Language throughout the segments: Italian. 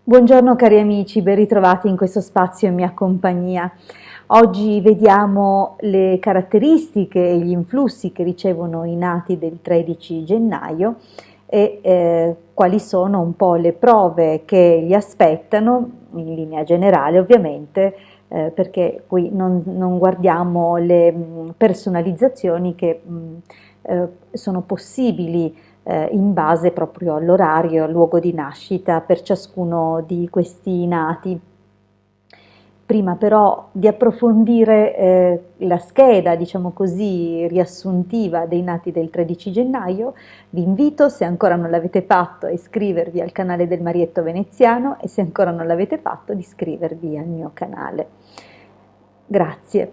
Buongiorno cari amici, ben ritrovati in questo spazio in mia compagnia. Oggi vediamo le caratteristiche e gli influssi che ricevono i nati del 13 gennaio e quali sono un po' le prove che li aspettano, in linea generale ovviamente, perché qui non guardiamo le personalizzazioni che sono possibili in base proprio all'orario, al luogo di nascita per ciascuno di questi nati. Prima però di approfondire la scheda, diciamo così, riassuntiva dei nati del 13 gennaio, vi invito, se ancora non l'avete fatto, a iscrivervi al canale del Marietto Veneziano e se ancora non l'avete fatto, di iscrivervi al mio canale. Grazie.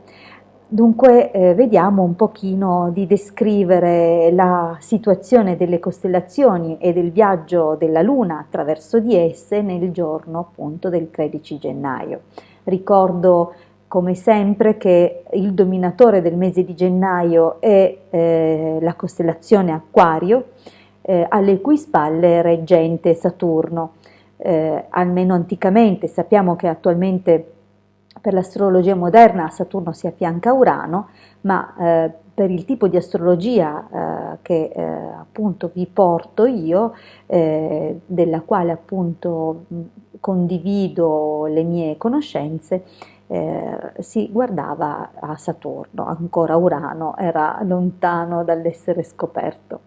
Dunque, vediamo un pochino di descrivere la situazione delle costellazioni e del viaggio della Luna attraverso di esse nel giorno appunto del 13 gennaio. Ricordo come sempre che il dominatore del mese di gennaio è la costellazione Acquario, alle cui spalle è reggente Saturno. Almeno anticamente, sappiamo che attualmente per l'astrologia moderna Saturno si affianca a Urano, ma per il tipo di astrologia che appunto vi porto io, della quale appunto condivido le mie conoscenze, si guardava a Saturno, ancora Urano era lontano dall'essere scoperto.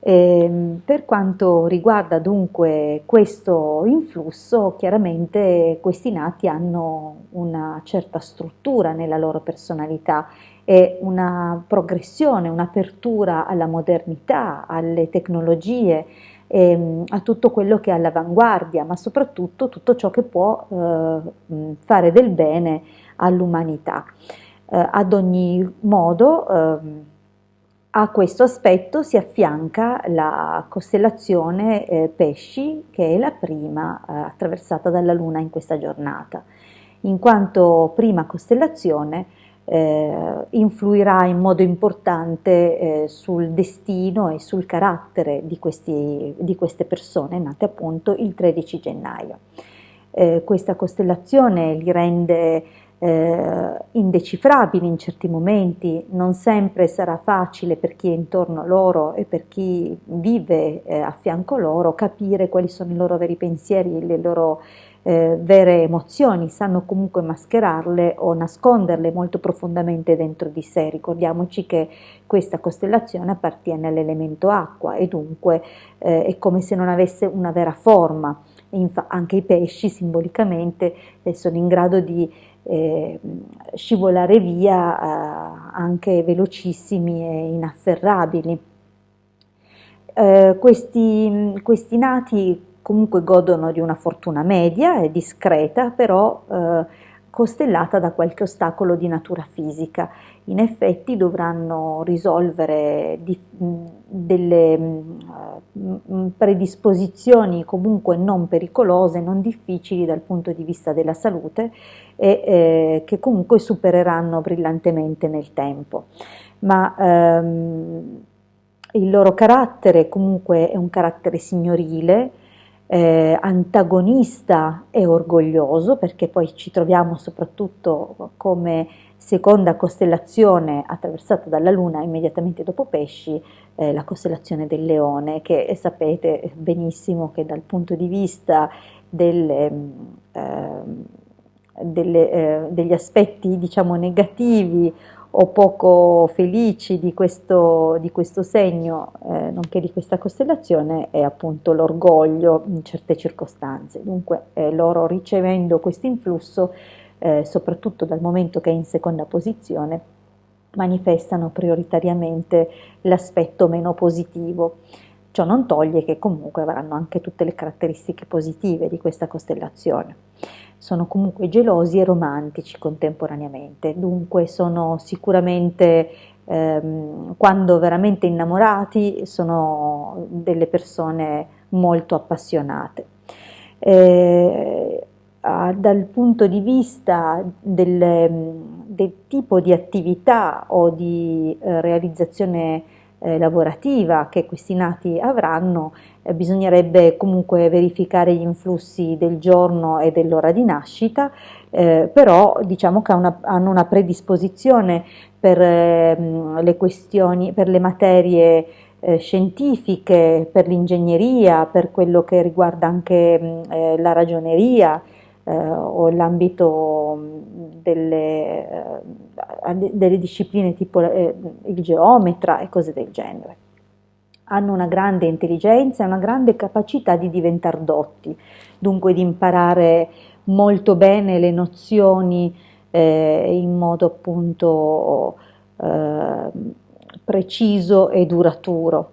Per quanto riguarda dunque questo influsso, chiaramente questi nati hanno una certa struttura nella loro personalità e una progressione, un'apertura alla modernità, alle tecnologie, a tutto quello che è all'avanguardia, ma soprattutto tutto ciò che può fare del bene all'umanità. Ad ogni modo, a questo aspetto si affianca la costellazione Pesci, che è la prima attraversata dalla Luna in questa giornata. In quanto prima costellazione, influirà in modo importante sul destino e sul carattere di queste persone nate appunto il 13 gennaio. Questa costellazione li rende indecifrabili in certi momenti, non sempre sarà facile per chi è intorno a loro e per chi vive a fianco loro capire quali sono i loro veri pensieri, le loro vere emozioni, sanno comunque mascherarle o nasconderle molto profondamente dentro di sé. Ricordiamoci che questa costellazione appartiene all'elemento acqua e dunque è come se non avesse una vera forma. Anche i pesci simbolicamente sono in grado di scivolare via anche velocissimi e inafferrabili. Questi nati comunque godono di una fortuna media e discreta, però costellata da qualche ostacolo di natura fisica. In effetti dovranno risolvere delle predisposizioni comunque non pericolose, non difficili dal punto di vista della salute e che comunque supereranno brillantemente nel tempo. Ma il loro carattere comunque è un carattere signorile, antagonista e orgoglioso, perché poi ci troviamo soprattutto come seconda costellazione attraversata dalla Luna immediatamente dopo Pesci, la costellazione del Leone, che sapete benissimo che dal punto di vista degli aspetti diciamo negativi o poco felici di questo segno, nonché di questa costellazione, è appunto l'orgoglio in certe circostanze. Dunque loro, ricevendo questo influsso, soprattutto dal momento che è in seconda posizione, manifestano prioritariamente l'aspetto meno positivo. Ciò non toglie che comunque avranno anche tutte le caratteristiche positive di questa costellazione. Sono comunque gelosi e romantici contemporaneamente, dunque sono sicuramente, quando veramente innamorati, sono delle persone molto appassionate. Dal punto di vista del tipo di attività o di realizzazione lavorativa che questi nati avranno, bisognerebbe comunque verificare gli influssi del giorno e dell'ora di nascita, però diciamo che hanno una predisposizione per le questioni, per le materie scientifiche, per l'ingegneria, per quello che riguarda anche la ragioneria o l'ambito delle discipline tipo il geometra e cose del genere. Hanno una grande intelligenza e una grande capacità di diventare dotti, dunque di imparare molto bene le nozioni in modo appunto preciso e duraturo.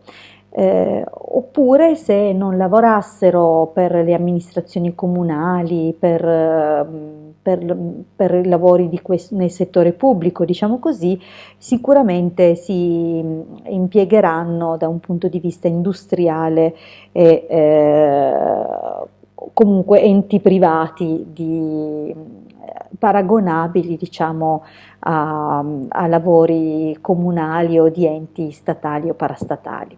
Oppure se non lavorassero per le amministrazioni comunali, per i lavori nel settore pubblico, diciamo così, sicuramente si impiegheranno da un punto di vista industriale e comunque enti privati paragonabili, diciamo, a lavori comunali o di enti statali o parastatali.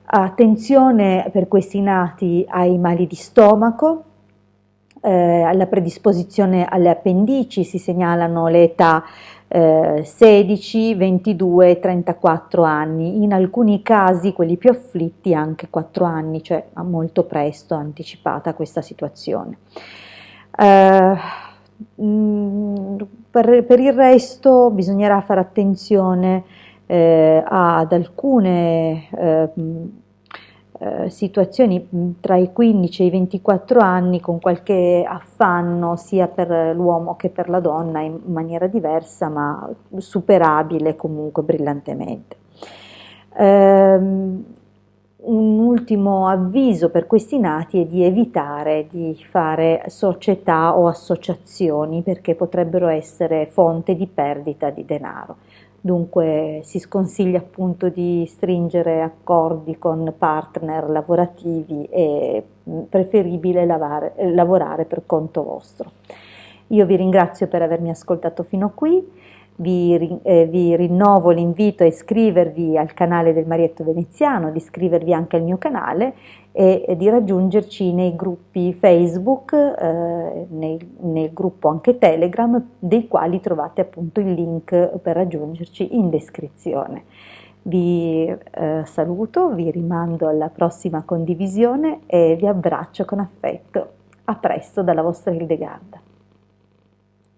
Attenzione per questi nati ai mali di stomaco, alla predisposizione alle appendici, si segnalano le età 16, 22, 34 anni, in alcuni casi, quelli più afflitti, anche 4 anni, cioè molto presto anticipata questa situazione. Per il resto bisognerà fare attenzione ad alcune situazioni tra i 15 e i 24 anni con qualche affanno sia per l'uomo che per la donna in maniera diversa ma superabile comunque brillantemente. Un ultimo avviso per questi nati è di evitare di fare società o associazioni perché potrebbero essere fonte di perdita di denaro. Dunque si sconsiglia appunto di stringere accordi con partner lavorativi e preferibile lavorare per conto vostro. Io vi ringrazio per avermi ascoltato fino qui, vi rinnovo l'invito a iscrivervi al canale del Marietto Veneziano, di iscrivervi anche al mio canale e di raggiungerci nei gruppi Facebook, nel gruppo anche Telegram, dei quali trovate appunto il link per raggiungerci in descrizione. Vi saluto, vi rimando alla prossima condivisione e vi abbraccio con affetto. A presto dalla vostra Hildegarda.